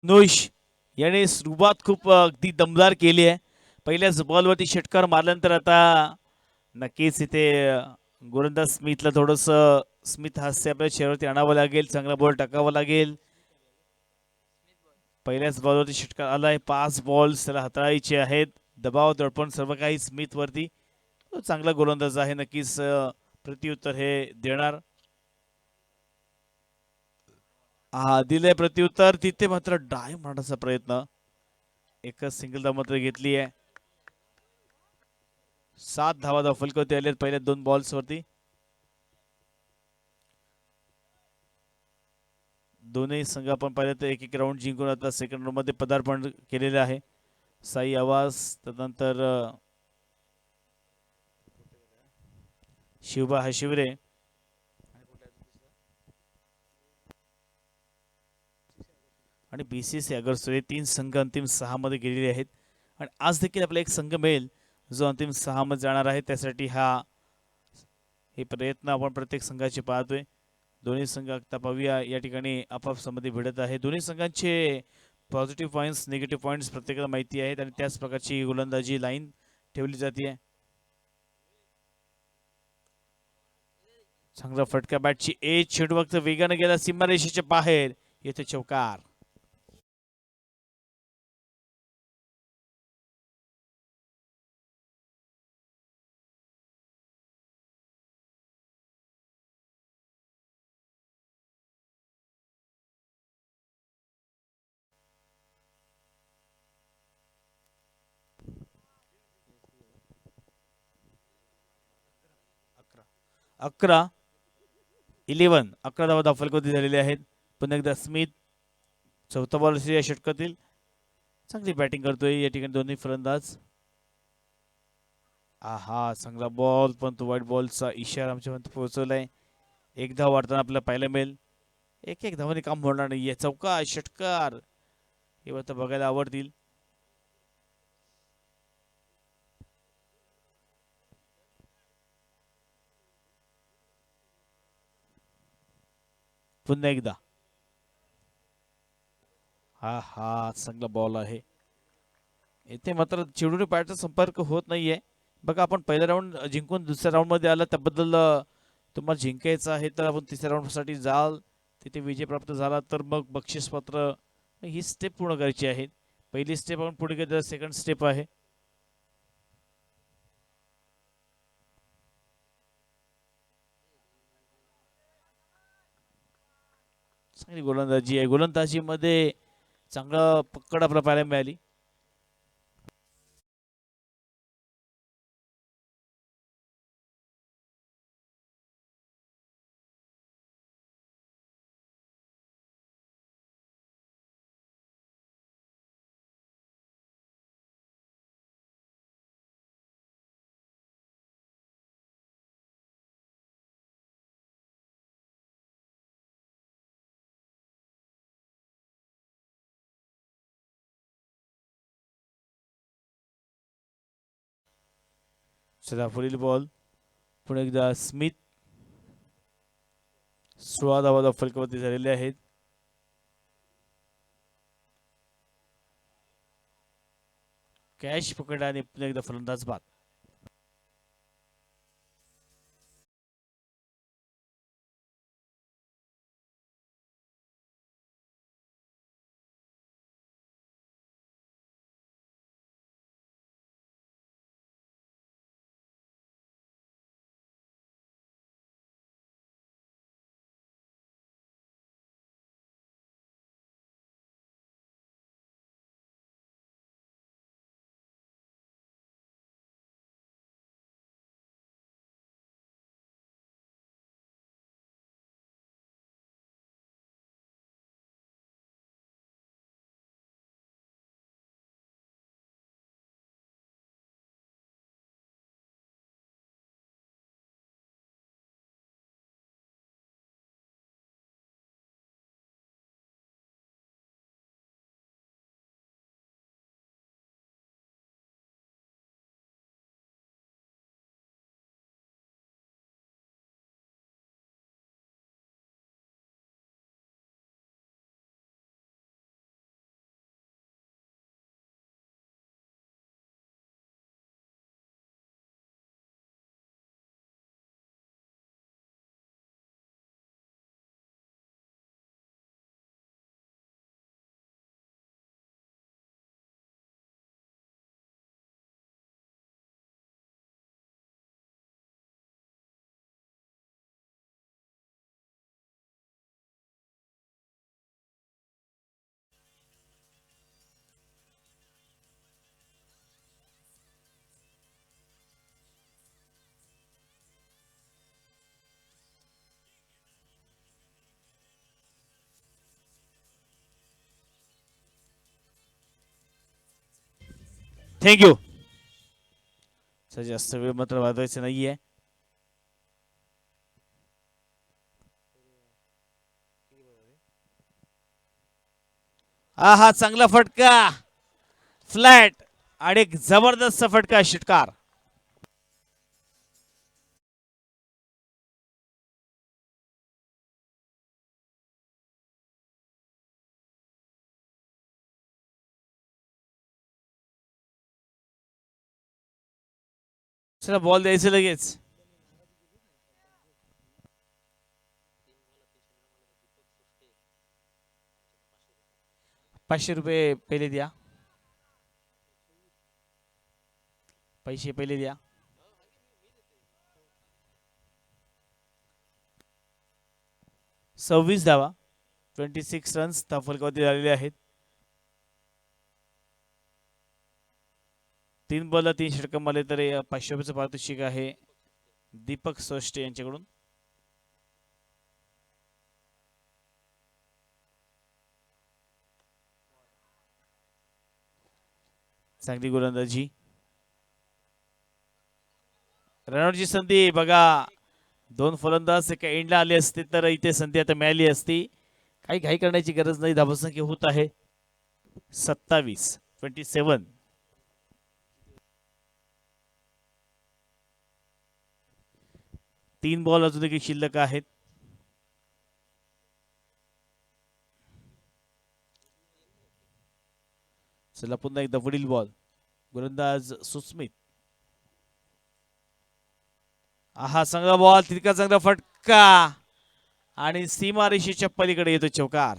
नोईश याने सुरुवात खूप अगदी दमदार केली आहे. पहिल्याच बॉलवरती षटकार मारल्यानंतर आता नक्कीच इथे गोलंदाज स्मिथला थोडंसं स्मिथ हास्य आपल्या चेहऱ्यावरती आणावं लागेल. चांगला बॉल टाकावा लागेल. पहिल्याच बॉलवरती षटकार आलाय. 5 बॉल्स त्याला हाताळायचे आहेत. दबाव दडपण सर्व काही स्मिथ वरती. तो चांगला गोलंदाज आहे. नक्कीच प्रत्युत्तर हे देणार. हा दिले प्रत्युत्तर. तिथे मात्र डाय मारण्याचा प्रयत्न. एकच सिंगल धाव मात्र घेतली आहे. 7 धावा फलकावरती आले पहिल्या 2 बॉल्स वरती. दोन्ही संघ आपण पाहिलं तर एक एक राऊंड जिंकून आता सेकंड राऊंड मध्ये पदार्पण केलेले आहे. साई आवाज त्यानंतर शिवबा हशिवरे आणि बीसीसी अगरसोले 3 संघ अंतिम 6 मध्ये गेलेले आहेत. आणि आज देखील आपला एक संघ मिळेल जो अंतिम 6 मध्ये जाणार आहे. त्यासाठी हे प्रयत्न आपण प्रत्येक संघाचे पाहतोय. दोन्ही संघ आता पाहूया या ठिकाणी आपापसामध्ये भिडत आहे. दोन्ही संघांचे पॉझिटिव्ह पॉईंट्स निगेटिव्ह पॉईंट्स प्रत्येकाला माहिती आहेत आणि त्याच प्रकारची गोलंदाजी लाईन ठेवली जाते. चांगला फटका बॅटची एज चेंडू फक्त वेगाने गेला सीमारेषेच्या बाहेर. येथे चौकार. अकरा 11 धावा दाखल झालेले आहेत. पुन्हा एकदा स्मिथ चौथा बॉल या षटकातील चांगली बॅटिंग करतोय या ठिकाणी दोन्ही फलंदाज. आहा चांगला बॉल पण तो वाईट बॉलचा इशारा आमच्यापर्यंत पोहोचवलाय. एक धाव वाढताना आपल्याला पाहायला मिळेल. एक धावाने काम होणार नाही. चौका षटकार हे आता बघायला आवडतील. पुन्हा एकदा हा चांगला बॉल आहे. इथे मात्र चेंडूने पॅटचा संपर्क होत नाहीये. बघा आपण पहिला राऊंड जिंकून दुसऱ्या राऊंड मध्ये आला त्याबद्दल तुम्हाला जिंकायचं आहे तर आपण तिसऱ्या राऊंड साठी जाल. तिथे विजय प्राप्त झाला तर मग बक्षीसपत्र ही स्टेप पूर्ण करायची आहे. पहिली स्टेप आपण पुढे गेलो सेकंड स्टेप आहे. चांगली गोलंदाजी आहे. गोलंदाजीमध्ये चांगलं पकड आपल्याला पाहायला मिळाली. चला पुढील बॉल पुढे एकदा स्मिथ 16 धावा फलकावरती झालेले आहेत. कॅच पकड आणि पुन्हा एकदा फलंदाज बाद. थँक्यू. जास्त वेळ मात्र वाजवायचं नाहीये. हा चांगला फटका फ्लॅट आणि एक जबरदस्त फटका षटकार. चला बॉल द्यायचं लगेच. 500 रुपये पहिले द्या. पैसे पहिले द्या. 26 धावा 26 रन्स फलकावरती झालेले आहेत. 3 बॉलला 3 षटक मारले तर 500 रुपयाचं पारितोषिक आहे दीपक सोष्टे यांच्याकडून. चांगली गोलंदाजी. रनआउटची संधी बघा. 2 फलंदाज एका एंडला आले असते तर इथे संधी आता मिळाली असती. काही घाई करण्याची गरज नाही. धावसंख्या होत आहे 27. 3 बॉल अजून देखील शिल्लक आहेत. चला पुन्हा एकदा वडील बॉल. गोलंदाज सुस्मित. चांगला बॉल तितका चांगला फटका आणि सीमारेषेच्या पलीकडे येतो चौकार.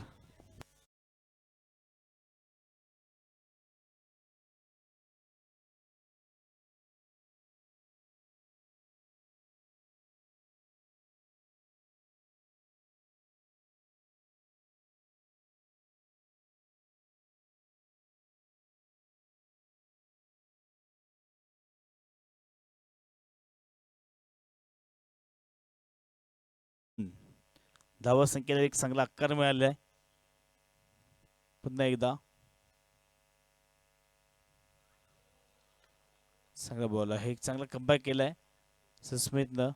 धावा संख्येला एक चांगला आकार मिळाला आहे. पुन्हा एकदा चांगला बॉल आहे. एक चांगला कमबॅक केलाय सुस्मितनं.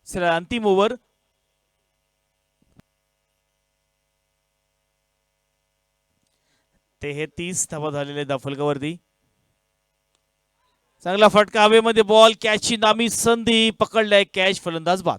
अंतिम ओव्हर. ते हे 30 धावा झालेले फलकावरती. चांगला फटका हवेमध्ये, बॉल कॅचची नामी संधी, पकडलाय कॅच, फलंदाज बाद.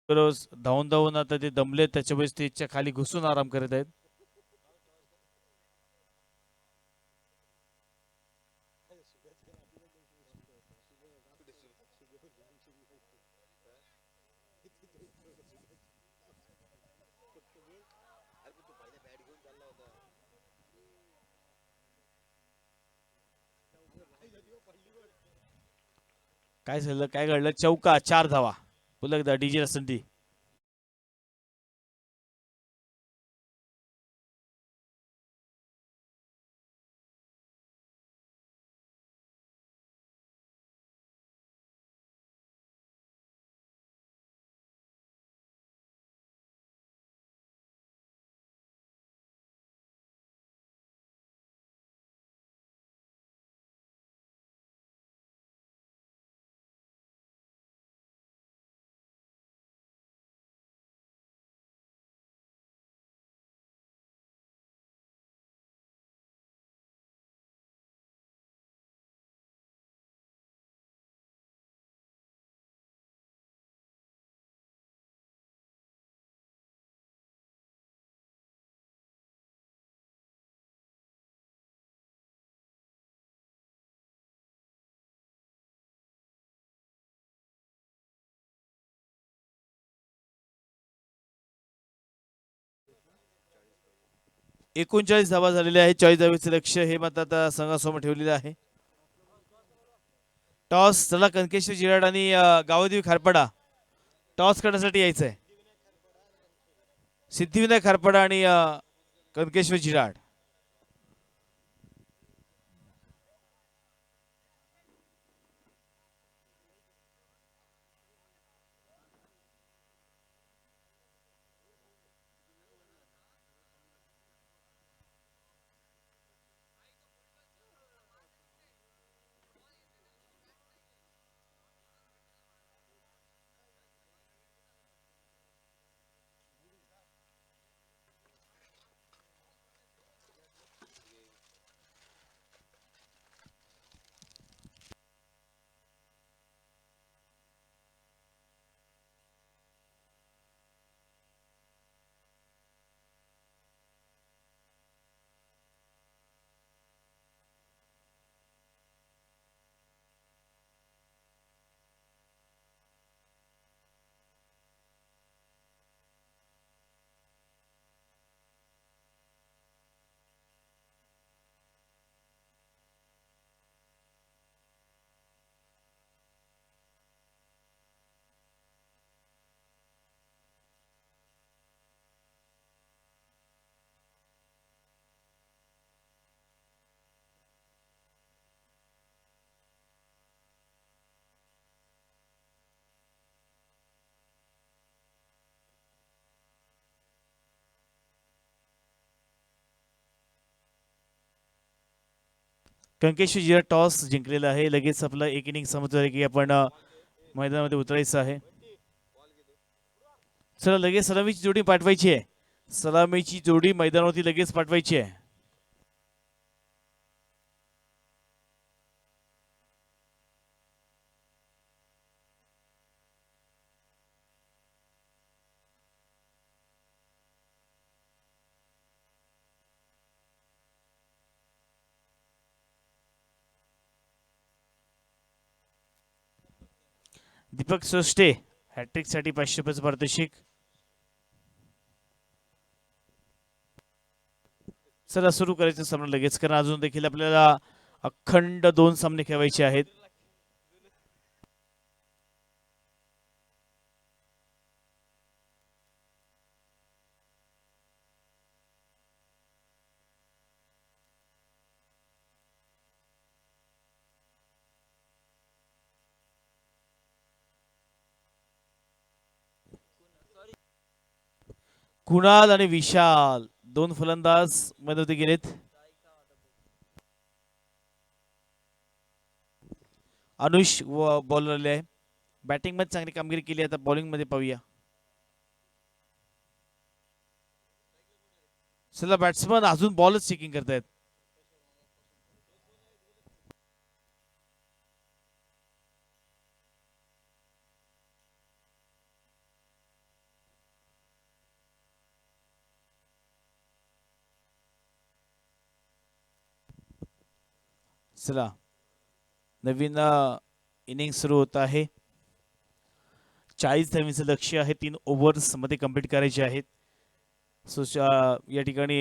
रोज धावून धावून आता ते दमले, त्याच्यामुळे स्टेजच्या खाली घुसून आराम करत आहेत. काय झालं, काय घडलं? चौका, 4 धावा. पुन्हा एकदा डीजे संधी. एकोणचाळीस धावा झालेले आहे. 40 धावेचे लक्ष हे मात्र आता संघासमोर ठेवलेले आहे. टॉस चला, कनकेश्वर जिराड आणि गावदेवी खारपाडा टॉस करण्यासाठी यायचं आहे. सिद्धिविनायक खारपाडा आणि कनकेश्वर जिराड. कंकेश्वर टॉस जिंकलेला आहे. लगेच आपलं एक इनिंग समजलं की आपण मैदानामध्ये उतरायचं आहे. चला लगेच सलामीची जोडी पाठवायची आहे. सलामीची जोडी मैदानावरती लगेच पाठवायची आहे. दीपक सोष्टे हॅट्रिक साठी 500 रुपयाचं पारितोषिक. चला सुरू करायचं सामना लगेच, कारण अजून देखील आपल्याला अखंड 2 सामने खेळायचे आहेत. कुणाल आणि विशाल 2 फलंदाज मध्ये गेलेत. अनुष बॉलर आले आहे. बॅटिंग मध्ये चांगली कामगिरी केली. आता बॉलिंग मध्ये पाहूया. चला बॅट्समन अजून बॉलच चेकिंग करतायत. चला नवीन इनिंग सुरू होत आहे. 40 धावांचं लक्ष्य आहे. 3 ओव्हर्स मध्ये कंप्लीट करायचे आहेत. सो या ठिकाणी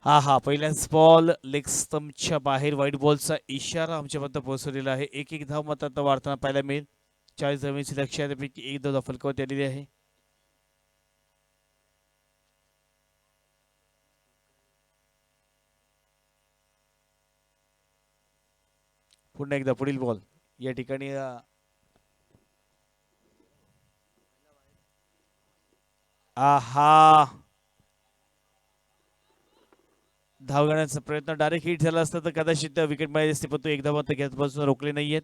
हा पहिल्याच बॉल लेग स्टंपच्या बाहेर. व्हाईट बॉलचा इशारा आमच्यापर्यंत पोहोचवलेला आहे. एक धाव मतात वाढताना पाहायला मिळेल. 40 धावांची लक्ष्य आहे, त्यापैकी एक धाव फलकावत आलेली आहे. पुन्हा एकदा पुढील बॉल या ठिकाणी आहा धाव घेण्याचा प्रयत्न डायरेक्ट हिट झाला असता तर कदाचित विकेट मिळाली असते, पण तो एक धाव घेत बाजूला रोखले नाहीयेत.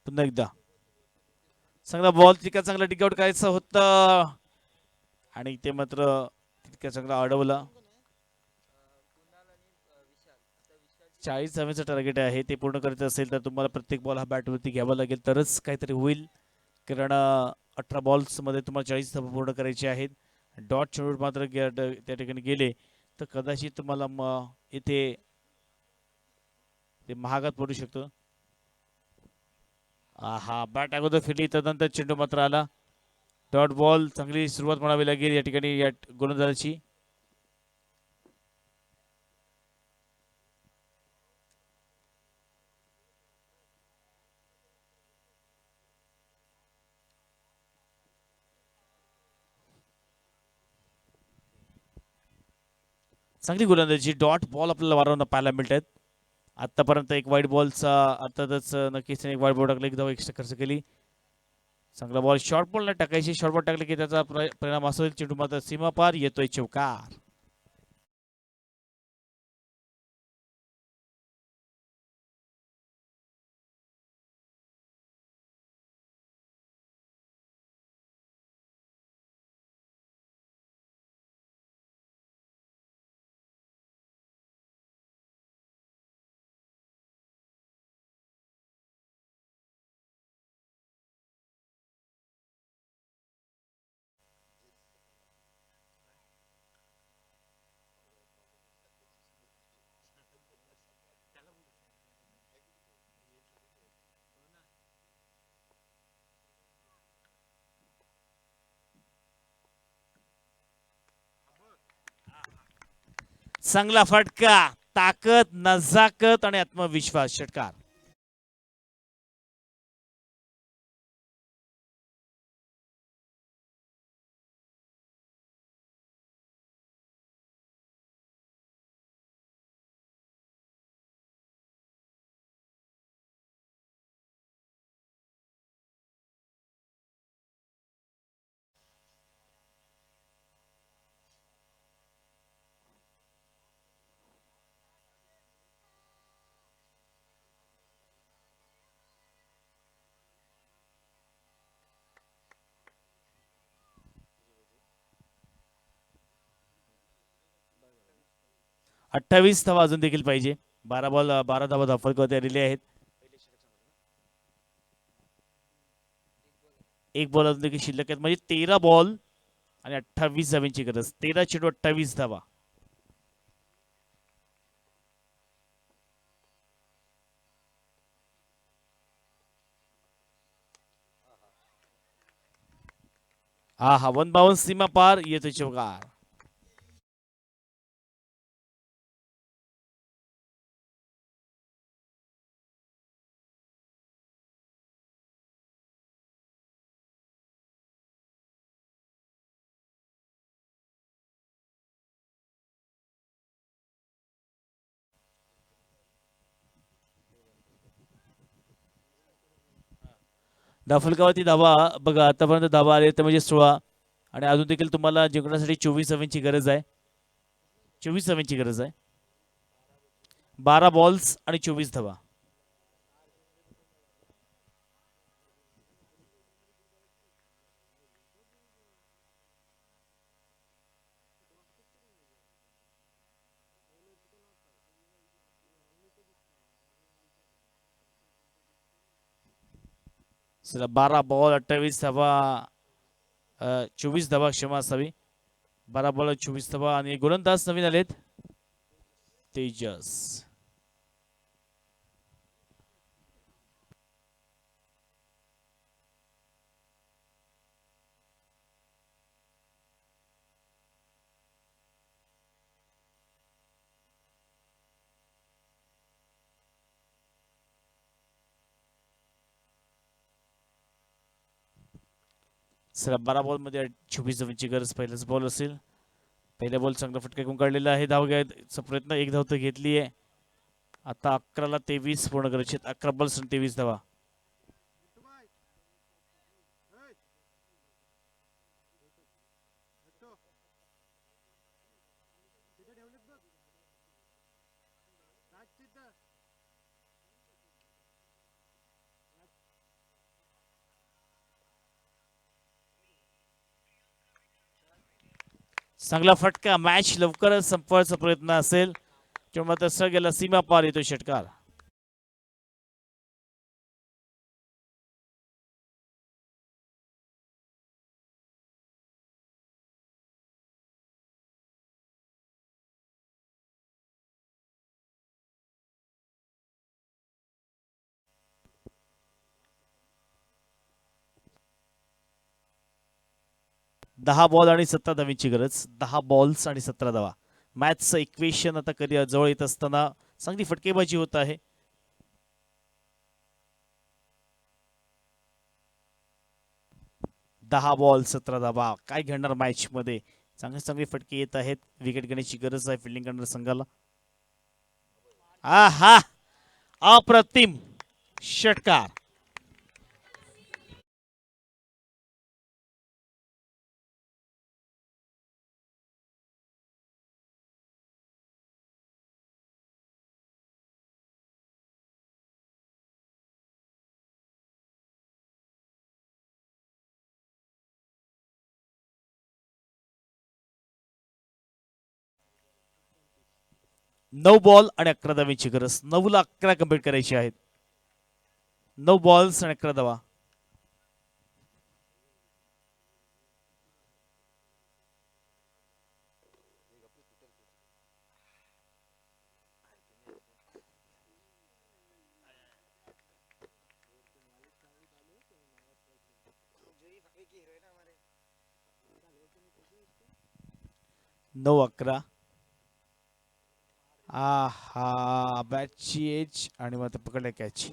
पुन्हा एकदा चांगला बॉल, तितका चांगला टिकआउट करायचं होतं आणि ते मात्र तितका चांगला अडवला. 40 धावांचं टार्गेट आहे. ते पूर्ण करायचं असेल तर तुम्हाला प्रत्येक बॉल हा बॅटवरती घ्यावा लागेल, तरच काहीतरी होईल. कारण 18 बॉल्समध्ये तुम्हाला 40 धावा पूर्ण करायचे आहेत. डॉट चेंडू मात्र त्या ठिकाणी गेले तर कदाचित तुम्हाला इथे ते महागात पडू शकतं. हा बॅट अगोदर फिरली, तदनंतर चेंडू मात्र आला. Dot ball. चांगली सुरुवात म्हणावी लागेल या ठिकाणी या गोलंदाजाची. चांगली गोलंदाजी. डॉट बॉल आपल्याला वारंवार पाहायला मिळतात. आतापर्यंत एक वाईट बॉलचा अर्थातच नक्कीच एक वाईट बॉल टाकला, एक धाव एक्स्ट्रा खर्च केली. चांगला बॉल शॉर्ट बॉलला टाकायची. शॉर्ट बॉल टाकले की त्याचा परिणाम असेल. चेंडू मात्र सीमा पार येतोय चौकार. चांगला फटका, ताकद, नजाकत आणि आत्मविश्वास. षटकार. 28 धावा अजून देखील पाहिजे. 12 बॉल 12 धावा धाफळकर दिले आहेत. एक बॉल अजून देखील शिल्लक आहेत, म्हणजे 13 बॉल आणि 28 धाव्यांची गरज. 13 चेंडू 28 धावा. हा 52 सीमा पार येतो चौकार. दाफलकावरती धावा बघा, आतापर्यंत धावा आले तर म्हणजे 16 आणि अजून देखील तुम्हाला जिंकण्यासाठी 24 धाव्यांची गरज आहे. 24 धाव्यांची गरज आहे. 12 बॉल्स आणि 24 धावा. चला 12 बॉल 28 धावा, 24 धावा क्षमा असावी. 12 बॉल 24 धावा आणि गोलंदाज नवीन आलेत तेजस. चला 12 बॉल मध्ये 24 धावांची गरज. पहिलाच बॉल असेल. पहिल्या बॉल चांगला फटका गुंकाळलेला आहे. धाव घ्यायचा प्रयत्न, एक धाव तर घेतली आहे. आता 11ला 23 पूर्ण करायचे. 11 बॉल्स आणि 23 धावा. चांगला फटका. मॅच लवकरच संपवायचा प्रयत्न असेल किंवा तसं गेला सीमा पार येतो षटकार. दहा बॉल आणि 17 धावांची गरज. 10 बॉल्स आणि 17 धावा. मॅचचं इक्वेशन आता कधी जवळ येत असताना चांगली फटकेबाजी होत आहे. 10 बॉल 17 धावा. काय घेणार मॅच मध्ये. चांगले चांगले फटके येत आहेत. विकेट घेण्याची गरज आहे फिल्डिंग करणाऱ्या संघाला. हा अप्रतिम षटकार. नऊ बॉल आणि 11 धावांची गरज. 9ला 11 कंप्लीट करायची आहेत. 9 बॉल्स आणि 11 धावा. नऊ 11 हा बॅटची एज आणि मग ते पकडले कॅच.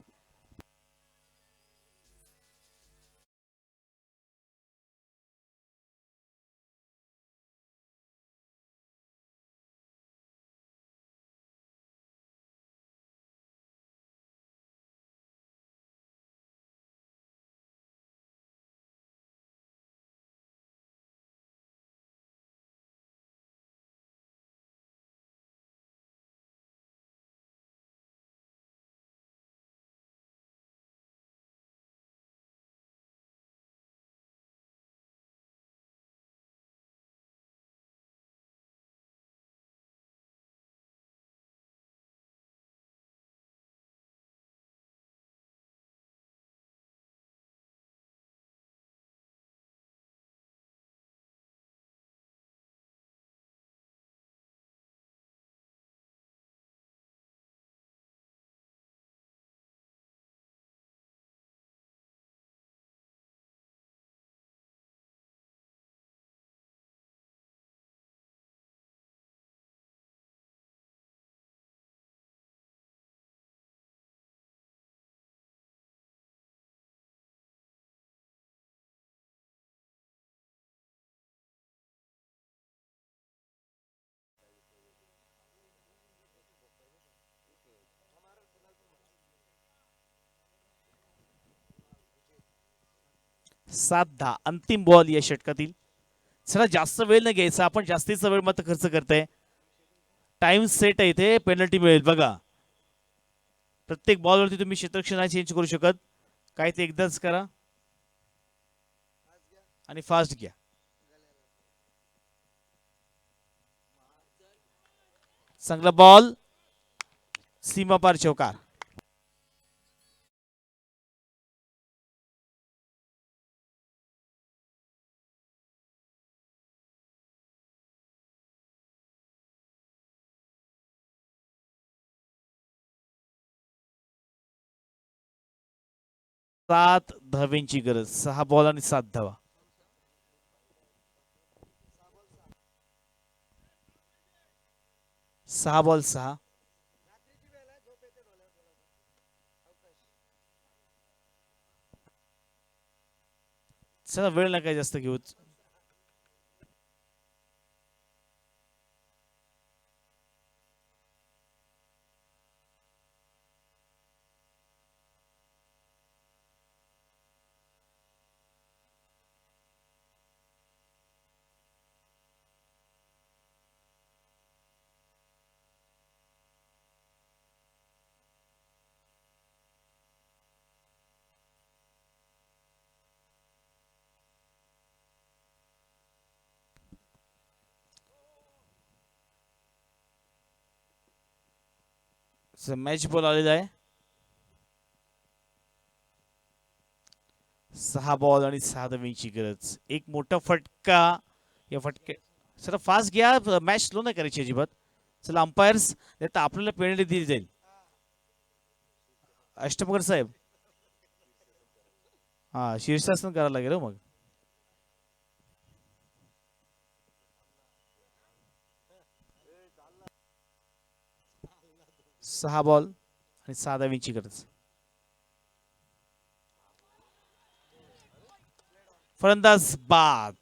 सात दहा अंतिम बॉल या षटकातील. चला जास्त वेळ नाही घ्यायचा आपण, जास्तीचा वेळ मात्र खर्च करताय. टाइम सेट आहे इथे, पेनल्टी मिळेल बघा. प्रत्येक बॉलवरती तुम्ही क्षेत्ररक्षण नाही चेंज करू शकत, काय ते एकदाच करा आणि फास्ट घ्या. चांगला बॉल, सीमा पार चौकार. 7 धाव्यांची गरज, 6 बॉल आणि 7 धावा. 6 बॉल 6. चला वेळ नका जास्त घेऊ. मॅच बॉल आलेला आहे. 6 बॉल आणि 6 धाव्यांची गरज, एक मोठा फटका. या फटके चला फास्ट घ्या, मॅच स्लो नाही करायची अजिबात. चला अंपायर्स, आपल्याला पेनल्टी दिली जाईल. अष्टपकर साहेब, हा शीर्षासन करायला लागेल हो मग. 6 बॉल आणि 6 धाव्यांची गरज. फलंदाज बाद.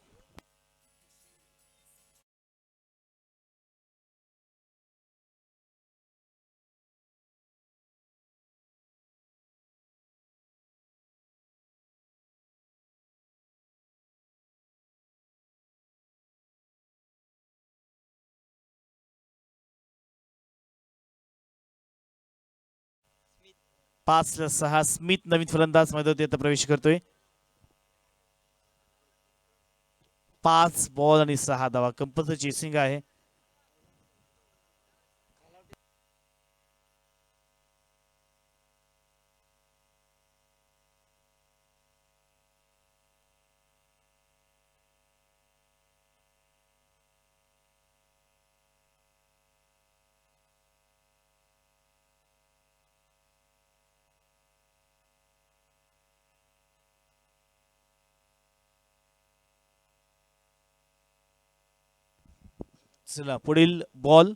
पाच ला 6 स्मिथ नवीन फलंदाज मैदानात आता प्रवेश करतोय. 5 बॉल आणि 6 धावा, कंपल्सरी चेसिंग आहे. चला पुढील बॉल.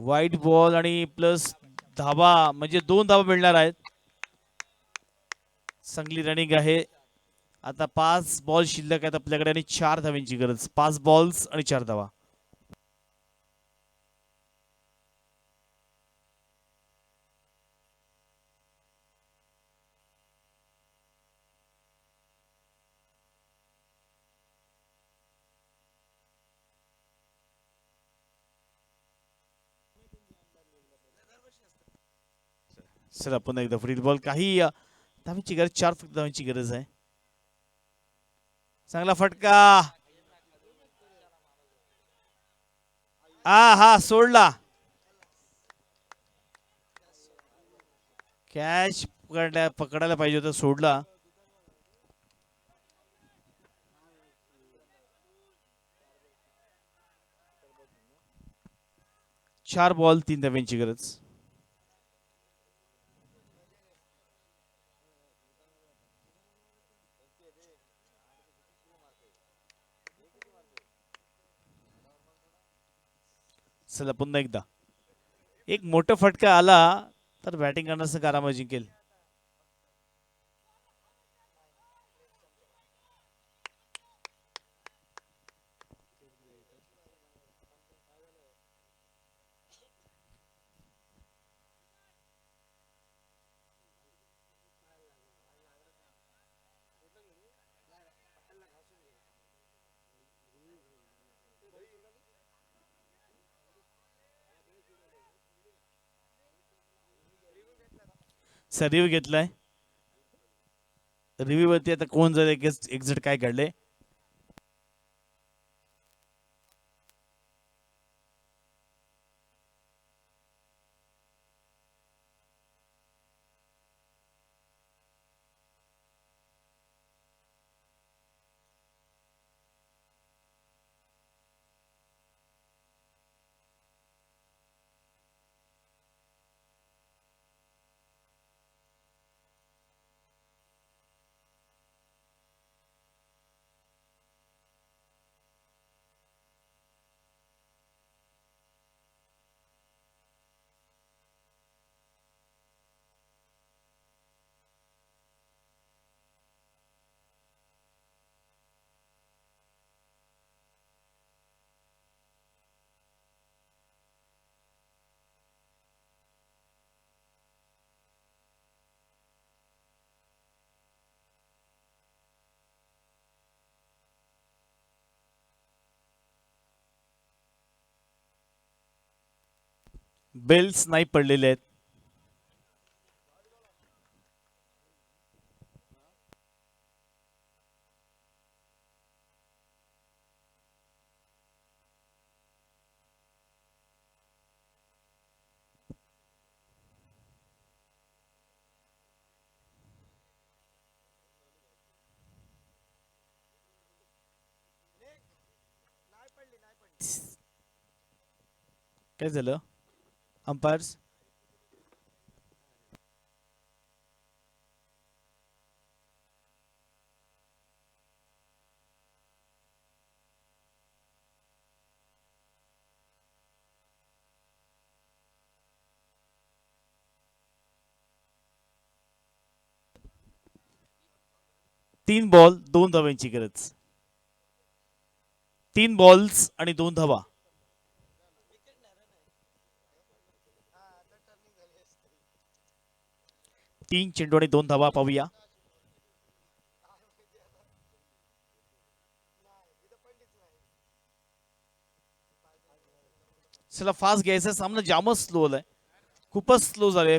वाईट बॉल आणि प्लस धाबा म्हणजे 2 धाबा मिळणार आहेत. चांगली रनिंग आहे. आता 5 बॉल शिल्लक आहेत आपल्याकडे आणि 4 धावांची गरज. 5 बॉल्स आणि 4 धावा. चला पुन्हा एकदा फ्री बॉल. काही धावांची गरज, 4 फक्त धावांची गरज आहे. चांगला फटका. हा सोडला. कॅच पकडायला पाहिजे होता, सोडला. 4 बॉल 3 धावांची गरज. चला पुन्हा एकदा. एक मोठा फटका आला तर बॅटिंग करण्याचं कारामा जिंकेल. सर रिव्ह्यू घेतलाय. रिव्ह्यू वरती आता कोण जाईल, एक्झिट काय घडले. बेल्स नाही पडलेले आहेत. काय झालं अंपायर्स. 3 बॉल 2 धावांची गरज. 3 बॉल्स आणि 2 धावा. 3 चेंडू आणि 2 धावा. पाहूया. चला फास्ट घ्यायचा. सामना जामच स्लो आहे, खूपच स्लो झाले.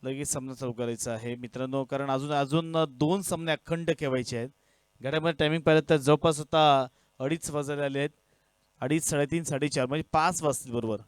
लगेच सामना चालू करायचा आहे मित्रांनो, कारण अजून अजून 2 सामने अखंड ठेवायचे आहेत. घड्यामध्ये टायमिंग पाहिलं तर जवळपास आता 2:30 वाजले आले आहेत. 2:30, 3:30, 4:30 म्हणजे 5 वाजतील बरोबर.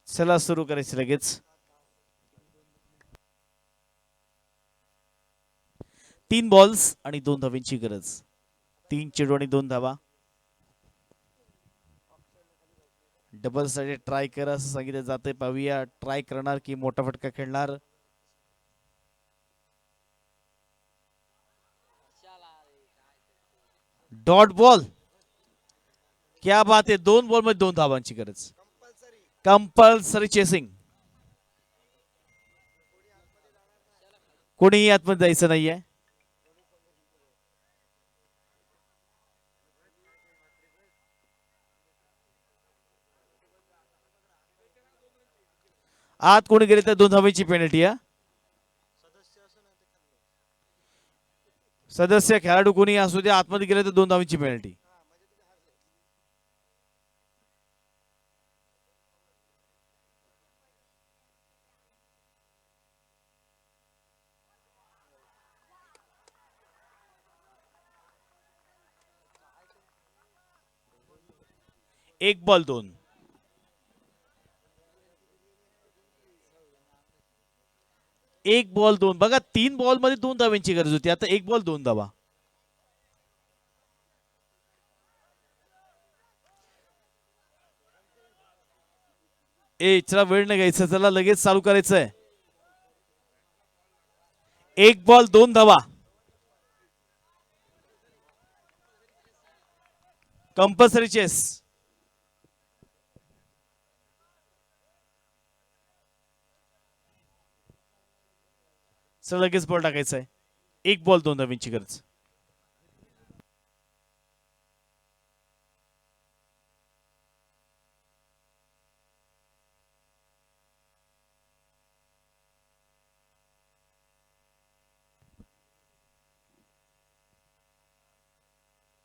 चला सुरू करायचं लगेच. तीन बॉल्स आणि 2 धावांची गरज. 3 चेंडू आणि 2 धावा. डबल साठी ट्राय करा असं सांगितलं जाते. पाहूया ट्राय करणार की मोठा फटका खेळणार. Dot ball. क्या बात आहे. 2 बॉल मध्ये 2 धावांची गरज. Compulsory chasing. कोणीही आतमध्ये जायचं नाहीये. आत कोणी गेले तर 2 धावांची पेनल्टी आहे. सदस्य खेळाडू कोणी असू दे आतमध्ये गेले तर 2 धावांची पेनल्टी. एक बॉल 2. एक बॉल 2. बघा 3 बॉल मध्ये 2 धावांची गरज होती. आता 1 बॉल 2 धावा. चला वेळ नाही घ्यायचा. चला लगेच चालू करायचंय. 1 बॉल 2 धावा. Compulsory chess. चला लगेच बॉल टाकायचा आहे. 1 बॉल 2 धावांची गरज.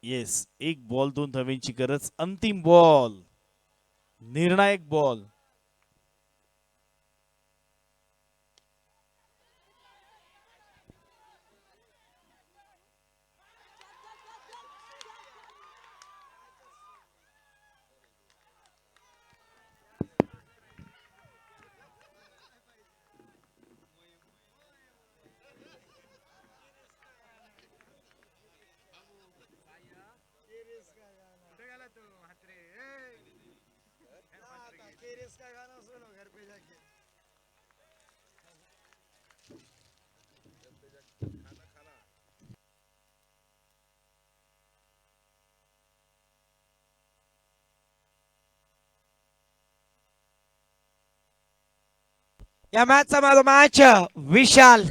येस 1 बॉल 2 धावांची गरज. अंतिम बॉल. निर्णायक बॉल. या मॅचचा माझा मॅच विशाल